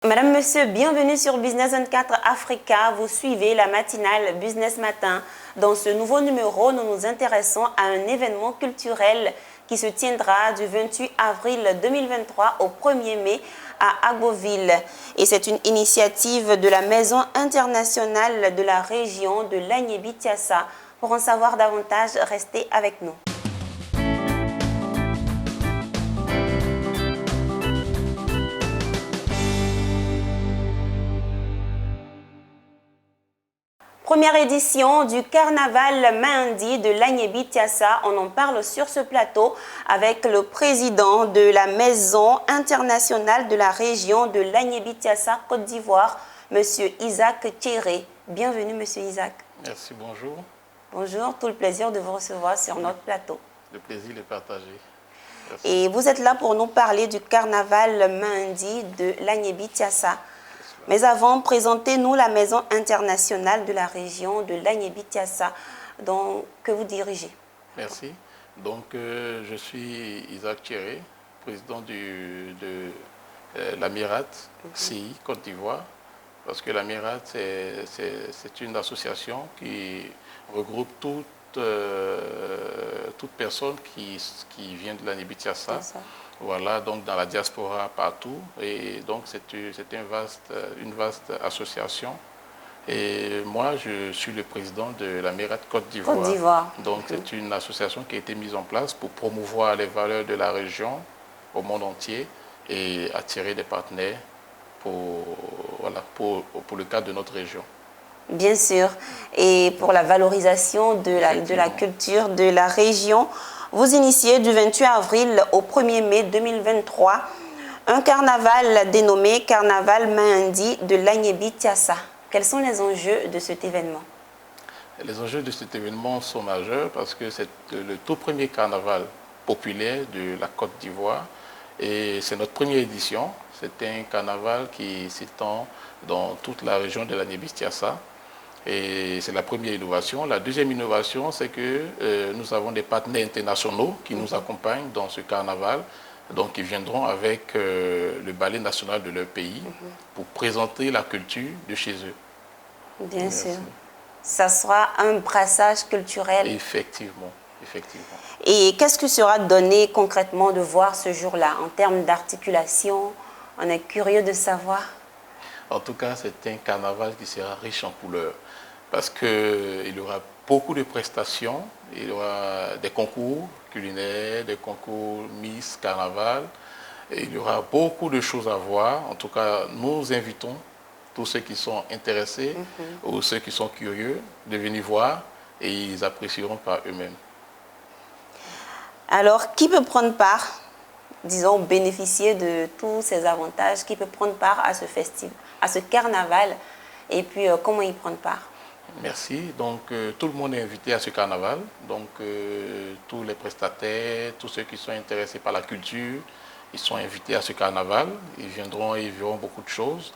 Madame, Monsieur, bienvenue sur Business 24 Africa. Vous suivez la matinale Business Matin. Dans ce nouveau numéro, nous nous intéressons à un événement culturel qui se tiendra du 28 avril 2023 au 1er mai à Agboville. Et c'est une initiative de la Maison internationale de la région de l'Agnébi-Tiassa. Pour en savoir davantage, restez avec nous. Première édition du carnaval Mahindi de l'Agnébi-Tiassa. On en parle sur ce plateau avec le président de la Maison internationale de la région de l'Agnébi-Tiassa, Côte d'Ivoire, M. Isaac Thierry. Bienvenue, M. Isaac. Merci, bonjour. Bonjour, tout le plaisir de vous recevoir sur notre plateau. Le plaisir est partagé. Merci. Et vous êtes là pour nous parler du carnaval Mahindi de l'Agnébi-Tiassa. Mais avant, présentez-nous la Maison internationale de la région de l'Agnébi-Tiassa que vous dirigez. Merci. Donc, je suis Isaac Thierry, président de l'Amirat CI Côte d'Ivoire. Parce que l'Amirat, c'est une association qui regroupe toute personne qui vient de l'Agnébi-Tiassa. Voilà, donc dans la diaspora partout. Et donc c'est une vaste association. Et moi, je suis le président de l'Amirat Côte d'Ivoire. Donc c'est une association qui a été mise en place pour promouvoir les valeurs de la région au monde entier et attirer des partenaires pour le cadre de notre région. Bien sûr. Et pour la valorisation de la culture de la région, vous initiez du 28 avril au 1er mai 2023 un carnaval dénommé Carnaval Mahindi de l'Agnébi-Tiassa. Quels sont les enjeux de cet événement? Les enjeux de cet événement sont majeurs parce que c'est le tout premier carnaval populaire de la Côte d'Ivoire et c'est notre première édition. C'est un carnaval qui s'étend dans toute la région de l'Agnébi-Tiassa. Et c'est la première innovation. La deuxième innovation, c'est que nous avons des partenaires internationaux qui nous accompagnent dans ce carnaval. Donc, ils viendront avec le ballet national de leur pays pour présenter la culture de chez eux. Bien sûr. Ça sera un brassage culturel. Effectivement, effectivement. Et qu'est-ce que sera donné concrètement de voir ce jour-là en termes d'articulation? On est curieux de savoir. En tout cas, c'est un carnaval qui sera riche en couleurs parce qu'il y aura beaucoup de prestations, il y aura des concours culinaires, des concours Miss Carnaval, et il y aura beaucoup de choses à voir. En tout cas, nous invitons tous ceux qui sont intéressés ou ceux qui sont curieux de venir voir et ils apprécieront par eux-mêmes. Alors, qui peut prendre part, disons, bénéficier de tous ces avantages, qui peut prendre part à ce festival, à ce carnaval, et puis comment y prendre part? Merci. Donc, tout le monde est invité à ce carnaval. Donc, tous les prestataires, tous ceux qui sont intéressés par la culture, ils sont invités à ce carnaval. Ils viendront et ils verront beaucoup de choses.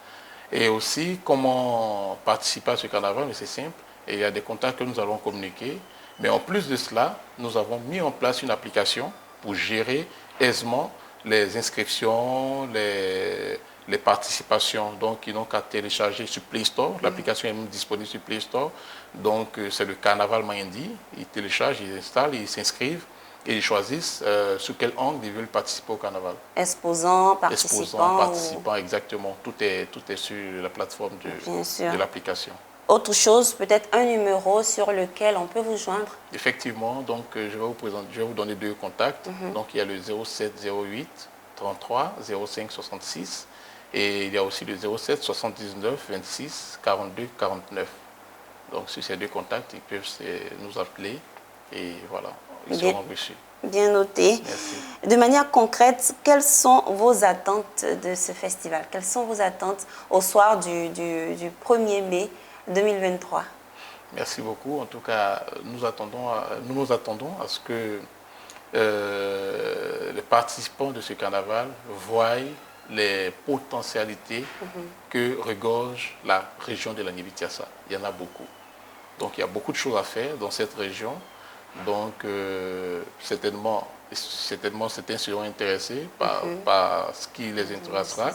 Et aussi, comment participer à ce carnaval, mais c'est simple. Et il y a des contacts que nous allons communiquer. Mais en plus de cela, nous avons mis en place une application pour gérer aisément les inscriptions, les participations. Donc, ils n'ont qu'à télécharger sur Play Store. L'application est même disponible sur Play Store. Donc, c'est le Carnaval Mahindi. Ils téléchargent, ils installent, ils s'inscrivent et ils choisissent sous quel angle ils veulent participer au carnaval. Exposants, participants. Exposants, participants, exactement. Tout est sur la plateforme de l'application. Autre chose, peut-être un numéro sur lequel on peut vous joindre? Effectivement, donc je vais vous donner deux contacts. Donc, il y a le 07 08 33 05 66. Et il y a aussi le 07 79 26 42 49. Donc, sur ces deux contacts, ils peuvent nous appeler et voilà, ils seront reçus. Bien noté. Merci. De manière concrète, quelles sont vos attentes de ce festival? Quelles sont vos attentes au soir du 1er mai 2023? Merci beaucoup. En tout cas, nous nous attendons à ce que les participants de ce carnaval voient les potentialités que regorge la région de l'Agnébi-Tiassa. Il y en a beaucoup. Donc il y a beaucoup de choses à faire dans cette région. Donc, certainement, certains seront intéressés par ce qui les intéressera.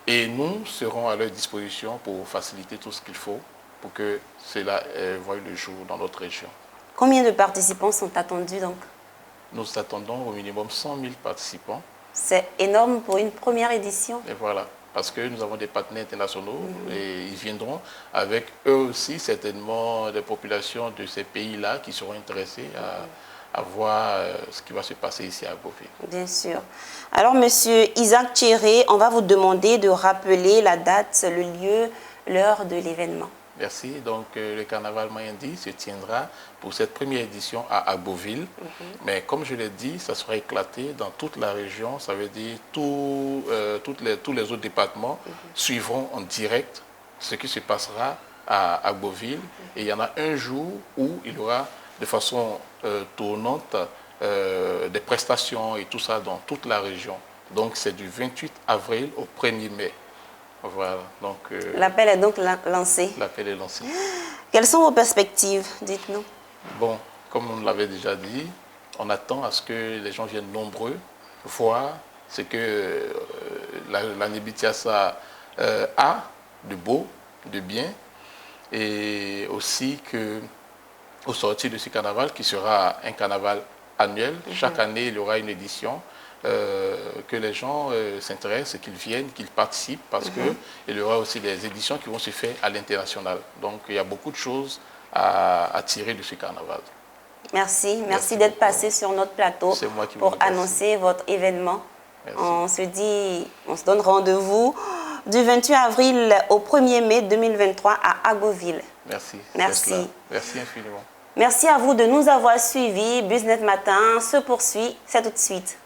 Et nous serons à leur disposition pour faciliter tout ce qu'il faut pour que cela voie le jour dans notre région. Combien de participants sont attendus donc? Nous attendons au minimum 100 000 participants. C'est énorme pour une première édition. Et voilà, parce que nous avons des partenaires internationaux et ils viendront avec eux aussi certainement des populations de ces pays-là qui seront intéressés à voir ce qui va se passer ici à Agboville. Bien sûr. Alors, Monsieur Isaac Thierry, on va vous demander de rappeler la date, le lieu, l'heure de l'événement. Merci. Donc, le carnaval Mayandi se tiendra pour cette première édition à Agboville. Mais comme je l'ai dit, ça sera éclaté dans toute la région. Ça veut dire tous les autres départements suivront en direct ce qui se passera à Agboville. Et il y en a un jour où il y aura de façon tournante des prestations et tout ça dans toute la région. Donc, c'est du 28 avril au 1er mai. Voilà, donc... L'appel est donc lancé. L'appel est lancé. Quelles sont vos perspectives? Dites-nous. Bon, comme on l'avait déjà dit, on attend à ce que les gens viennent nombreux voir ce que la Nebitiassa a de beau, de bien, et aussi qu'au sortir de ce carnaval, qui sera un carnaval annuel, chaque année il y aura une édition, que les gens s'intéressent, qu'ils viennent, qu'ils participent, parce qu'il y aura aussi des éditions qui vont se faire à l'international. Donc il y a beaucoup de choses à tirer de ce carnaval. Merci d'être passé sur notre plateau pour annoncer votre événement. On se donne rendez-vous du 28 avril au 1er mai 2023 à Agboville. Merci. Merci. Merci infiniment. Merci à vous de nous avoir suivis. Business Matin se poursuit. C'est tout de suite.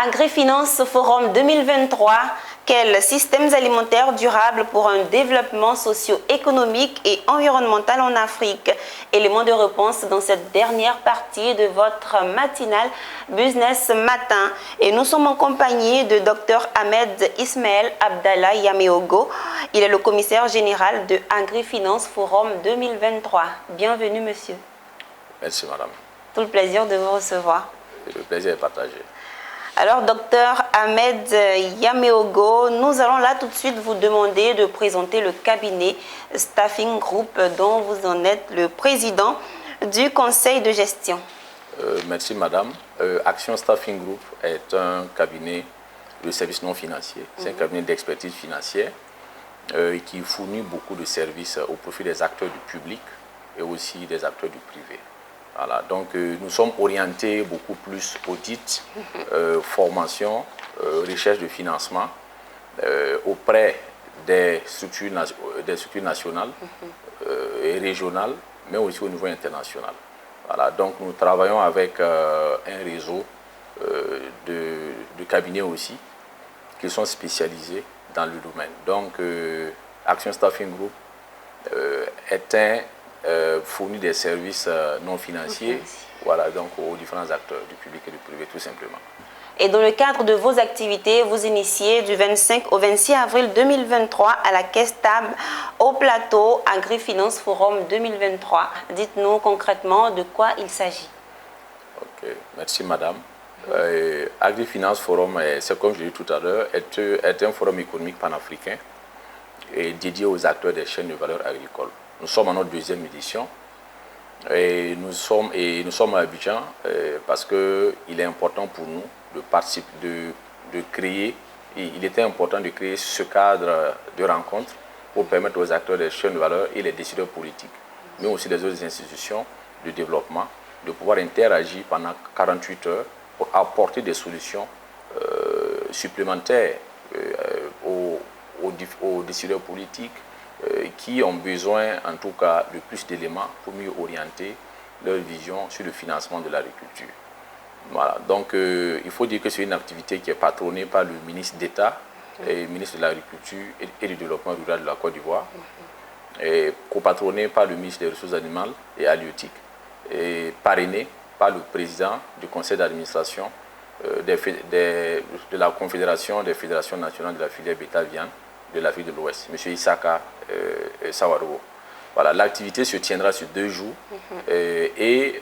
Agrifinance Forum 2023, quels systèmes alimentaires durables pour un développement socio-économique et environnemental en Afrique? Élément de réponse dans cette dernière partie de votre matinale Business Matin. Et nous sommes en compagnie de Dr Ahmed Ismaël Abdallah Yameogo. Il est le commissaire général de Agrifinance Forum 2023. Bienvenue, monsieur. Merci, madame. Tout le plaisir de vous recevoir. Le plaisir est partagé. Alors, docteur Ahmed Yameogo, nous allons là tout de suite vous demander de présenter le cabinet Staffing Group dont vous en êtes le président du conseil de gestion. Merci madame. Action Staffing Group est un cabinet de services non financiers. C'est un cabinet d'expertise financière qui fournit beaucoup de services au profit des acteurs du public et aussi des acteurs du privé. Voilà, donc nous sommes orientés beaucoup plus audit, formation, recherche de financement auprès des structures nationales et régionales, mais aussi au niveau international. Voilà, donc nous travaillons avec un réseau de cabinets aussi qui sont spécialisés dans le domaine. Donc Action Staffing Group est fournit des services non financiers voilà, donc aux différents acteurs du public et du privé tout simplement. Et dans le cadre de vos activités, vous initiez du 25 au 26 avril 2023 à la Caisse Table au plateau Agrifinance Forum 2023. Dites-nous concrètement de quoi il s'agit. Ok, merci madame. Agrifinance Forum, c'est comme je l'ai dit tout à l'heure, est un forum économique panafricain et dédié aux acteurs des chaînes de valeur agricole. Nous sommes en notre deuxième édition et nous sommes à Abidjan parce qu'il est important pour nous de créer, il était important de créer ce cadre de rencontre pour permettre aux acteurs des chaînes de valeur et les décideurs politiques, mais aussi les autres institutions de développement, de pouvoir interagir pendant 48 heures pour apporter des solutions supplémentaires aux décideurs politiques qui ont besoin en tout cas de plus d'éléments pour mieux orienter leur vision sur le financement de l'agriculture. Voilà. Donc il faut dire que c'est une activité qui est patronnée par le ministre d'État et le ministre de l'Agriculture et du Développement rural de la Côte d'Ivoire, et copatronnée par le ministre des Ressources animales et halieutiques, et parrainée par le président du conseil d'administration de la Confédération des fédérations nationales de la filière Bêta-Viande de l'Afrique de l'Ouest, M. Isaka Sawarogo. Voilà, l'activité se tiendra sur 2 jours et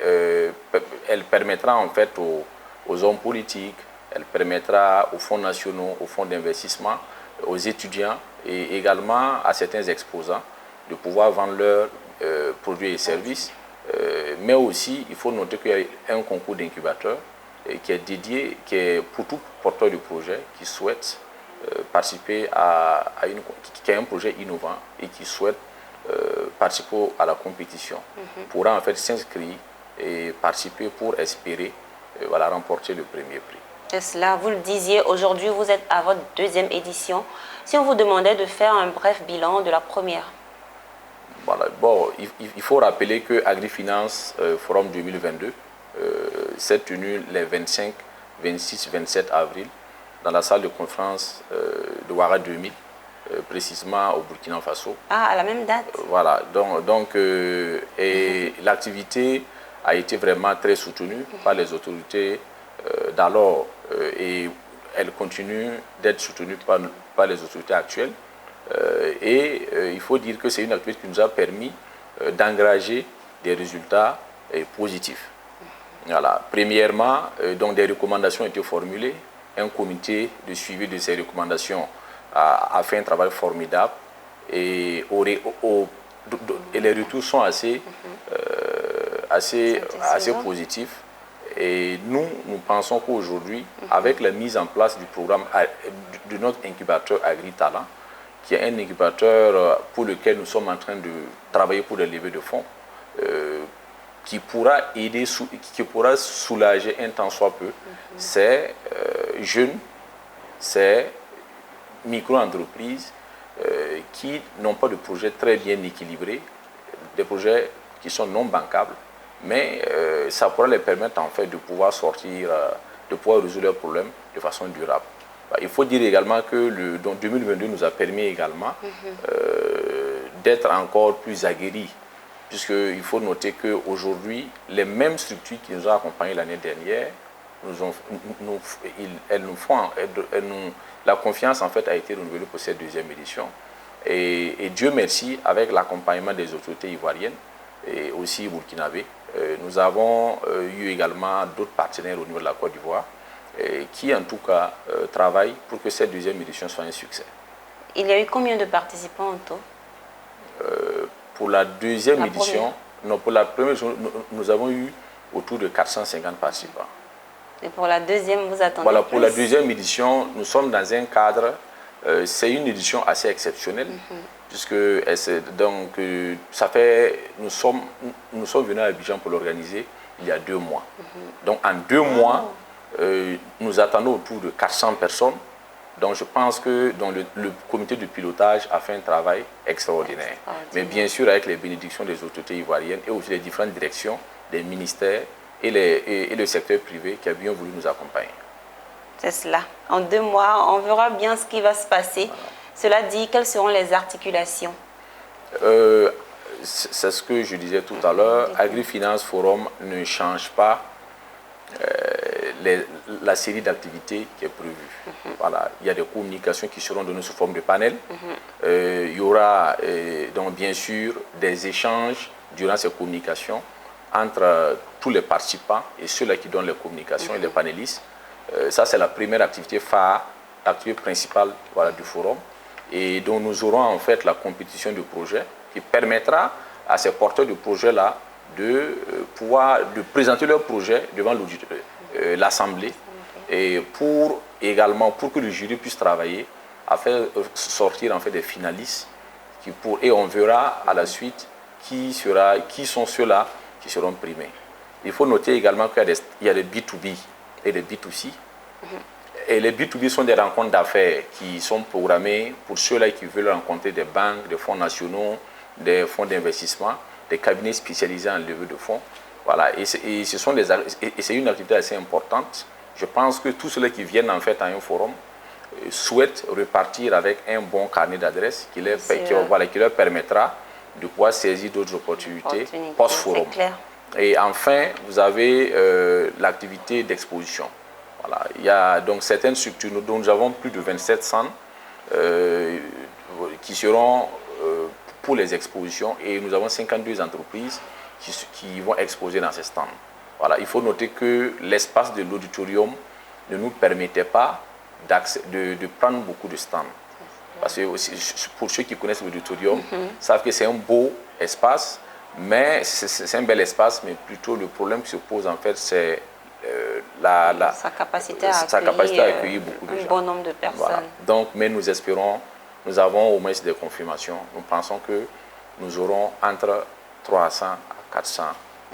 elle permettra en fait aux hommes politiques, elle permettra aux fonds nationaux, aux fonds d'investissement, aux étudiants et également à certains exposants de pouvoir vendre leurs produits et services. Mais aussi, il faut noter qu'il y a un concours d'incubateurs qui est dédié, qui est pour tout porteur de projet qui souhaite participer qui a un projet innovant et qui souhaite participer à la compétition, pourra en fait s'inscrire et participer pour espérer voilà, remporter le premier prix. C'est cela, vous le disiez, aujourd'hui vous êtes à votre 2e édition. Si on vous demandait de faire un bref bilan de la première. Voilà, bon, il faut rappeler que AgriFinance Forum 2022 s'est tenu les 25, 26, 27 avril dans la salle de conférence de Ouaga 2000, précisément au Burkina Faso. Ah, à la même date. Voilà, donc et l'activité a été vraiment très soutenue par les autorités d'alors et elle continue d'être soutenue par les autorités actuelles. Il faut dire que c'est une activité qui nous a permis d'engager des résultats positifs. Voilà. Premièrement, donc des recommandations ont été formulées, un comité de suivi de ces recommandations a fait un travail formidable et les retours sont assez positifs. Et nous pensons qu'aujourd'hui, avec la mise en place du programme de notre incubateur AgriTalent, qui est un incubateur pour lequel nous sommes en train de travailler pour des levées de fonds, qui pourra aider, qui pourra soulager un tant soit peu ces jeunes, ces micro-entreprises qui n'ont pas de projets très bien équilibrés, des projets qui sont non bancables, mais ça pourra les permettre en fait de pouvoir sortir, de pouvoir résoudre leurs problèmes de façon durable. Il faut dire également que 2022 nous a permis également d'être encore plus aguerris, puisqu'il faut noter qu'aujourd'hui, les mêmes structures qui nous ont accompagnés l'année dernière, la confiance en fait a été renouvelée pour cette 2e édition. Et Dieu merci, avec l'accompagnement des autorités ivoiriennes et aussi burkinabé, nous avons eu également d'autres partenaires au niveau de la Côte d'Ivoire qui en tout cas travaillent pour que cette 2e édition soit un succès. Il y a eu combien de participants en tout? Pour la 2e édition, non, pour la première édition, nous avons eu autour de 450 participants. Et pour la 2e, vous attendez Voilà, plus? pour la 2e édition, nous sommes dans un cadre, c'est une édition assez exceptionnelle, puisque ça fait, nous sommes venus à Abidjan pour l'organiser il y a 2 mois. Donc en 2 mois, nous attendons autour de 400 personnes. Donc je pense que le comité de pilotage a fait un travail extraordinaire. Mais bien sûr avec les bénédictions des autorités ivoiriennes et aussi les différentes directions des ministères et le secteur privé qui a bien voulu nous accompagner. C'est cela. En 2 mois, on verra bien ce qui va se passer. Voilà. Cela dit, quelles seront les articulations? C'est ce que je disais tout à l'heure. AgriFinance Forum ne change pas la série d'activités qui est prévue. Voilà. Il y a des communications qui seront données sous forme de panel. Il y aura donc bien sûr des échanges durant ces communications entre tous les participants et ceux-là qui donnent les communications et les panélistes. Ça, c'est la première activité phare, l'activité principale voilà, du forum. Et donc, nous aurons en fait la compétition de projets qui permettra à ces porteurs de projets-là de présenter leurs projets devant l'Assemblée et pour que le jury puisse travailler à faire sortir en fait des finalistes et on verra à la suite qui sont ceux-là qui seront primés. Il faut noter également qu'il y a des B2B et des B2C. Et les B2B sont des rencontres d'affaires qui sont programmées pour ceux-là qui veulent rencontrer des banques, des fonds nationaux, des fonds d'investissement, des cabinets spécialisés en levée de fonds. Voilà. Et c'est une activité assez importante. Je pense que tous ceux qui viennent en fait à un forum souhaitent repartir avec un bon carnet d'adresses qui leur permettra de pouvoir saisir d'autres opportunités post-forum. Et enfin, vous avez l'activité d'exposition. Voilà. Il y a donc certaines structures dont nous avons plus de 27 stands qui seront pour les expositions et nous avons 52 entreprises qui vont exposer dans ces stands. Voilà. Il faut noter que l'espace de l'auditorium ne nous permettait pas de prendre beaucoup de stands. Parce que pour ceux qui connaissent l'auditorium, savent que c'est un beau espace, mais c'est un bel espace, mais plutôt le problème qui se pose en fait, c'est sa capacité à accueillir beaucoup de gens. Un bon nombre de personnes. Voilà. Donc, mais nous espérons, nous avons au moins des confirmations. Nous pensons que nous aurons entre 300 à 400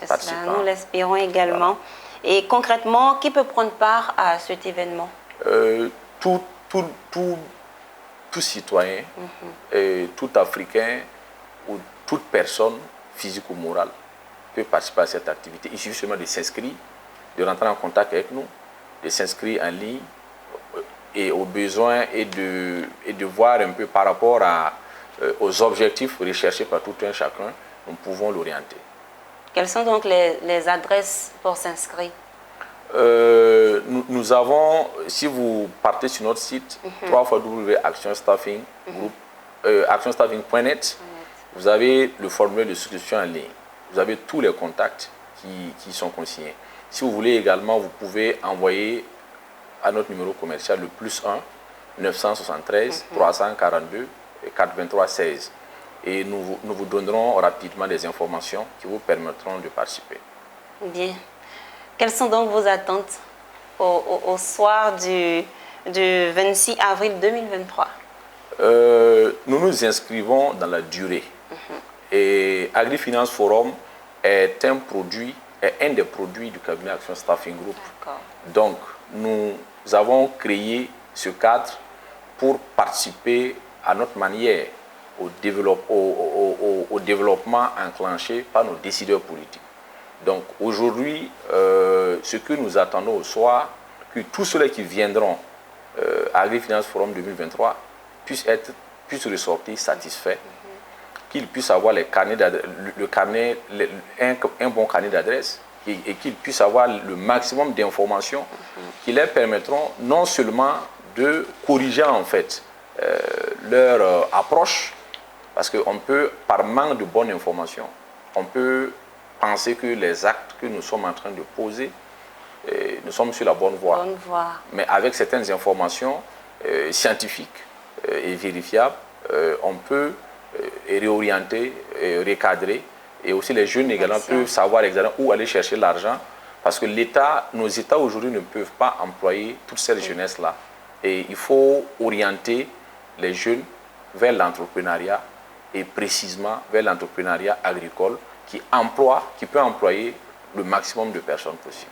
participants. Nous l'espérons également. Voilà. Et concrètement, qui peut prendre part à cet événement? Tout citoyen, tout Africain ou toute personne physique ou morale peut participer à cette activité. Il suffit seulement de s'inscrire, de rentrer en contact avec nous, de s'inscrire en ligne et aux besoins et de voir un peu par rapport aux objectifs recherchés par tout un chacun, nous pouvons l'orienter. Quelles sont donc les adresses pour s'inscrire? Nous avons, si vous partez sur notre site, actionstaffing.net, vous avez le formulaire de souscription en ligne. Vous avez tous les contacts qui sont consignés. Si vous voulez également, vous pouvez envoyer à notre numéro commercial le +1 973 342 423 16. Et nous vous donnerons rapidement des informations qui vous permettront de participer. Bien. Quelles sont donc vos attentes au soir du 26 avril 2023? Nous nous inscrivons dans la durée. Et AgriFinance Forum est un des produits du cabinet Action Staffing Group. Donc, nous avons créé ce cadre pour participer à notre manière au développement enclenché par nos décideurs politiques. Donc aujourd'hui, ce que nous attendons au soir, que tous ceux qui viendront à AgriFinance Forum 2023 puissent ressortir satisfaits, qu'ils puissent avoir un bon carnet d'adresses et qu'ils puissent avoir le maximum d'informations qui leur permettront non seulement de corriger en fait leur approche, parce qu'on peut, par manque de bonnes informations, on peut penser que les actes que nous sommes en train de poser, nous sommes sur la bonne voie. Mais avec certaines informations scientifiques et vérifiables, on peut réorienter, recadrer. Et aussi les jeunes également peuvent savoir exactement où aller chercher l'argent. Parce que nos États aujourd'hui ne peuvent pas employer toute cette jeunesse-là. Et il faut orienter les jeunes vers l'entrepreneuriat et précisément vers l'entrepreneuriat agricole qui peut employer le maximum de personnes possible.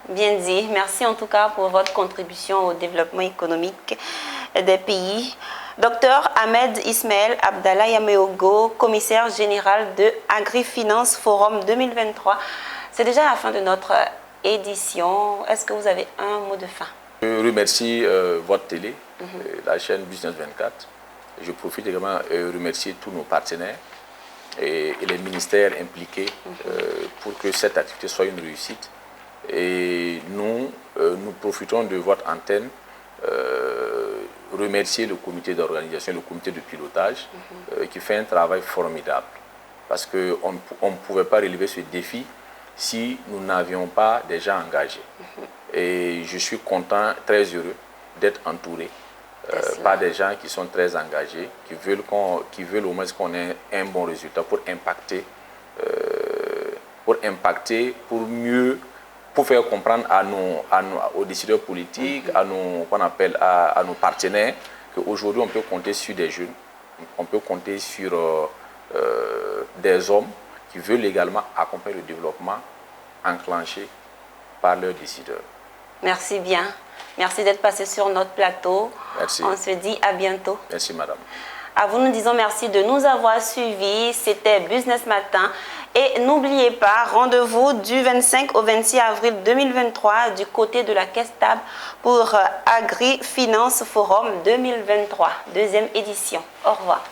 Bien dit. Merci en tout cas pour votre contribution au développement économique des pays. Docteur Ahmed Ismaël Abdallah Yameogo, commissaire général de AgriFinance Forum 2023. C'est déjà la fin de notre édition. Est-ce que vous avez un mot de fin? Je remercie votre télé, la chaîne Business 24. Je profite également de remercier tous nos partenaires et les ministères impliqués pour que cette activité soit une réussite. Et nous profitons de votre antenne, remercier le comité d'organisation, le comité de pilotage qui fait un travail formidable. Parce qu'on ne pouvait pas relever ce défi si nous n'avions pas des gens engagés. Et je suis content, très heureux d'être entouré par des gens qui sont très engagés, qui veulent au moins qu'on ait un bon résultat pour impacter, pour faire comprendre aux décideurs politiques, à nos partenaires, qu'aujourd'hui on peut compter sur des jeunes, on peut compter sur des hommes qui veulent également accompagner le développement enclenché par leurs décideurs. Merci bien. Merci d'être passé sur notre plateau. Merci. On se dit à bientôt. Merci madame. À vous, nous disons merci de nous avoir suivis. C'était Business Matin. Et n'oubliez pas, rendez-vous du 25 au 26 avril 2023 du côté de la Caisse Table pour AgriFinance Forum 2023, deuxième édition. Au revoir.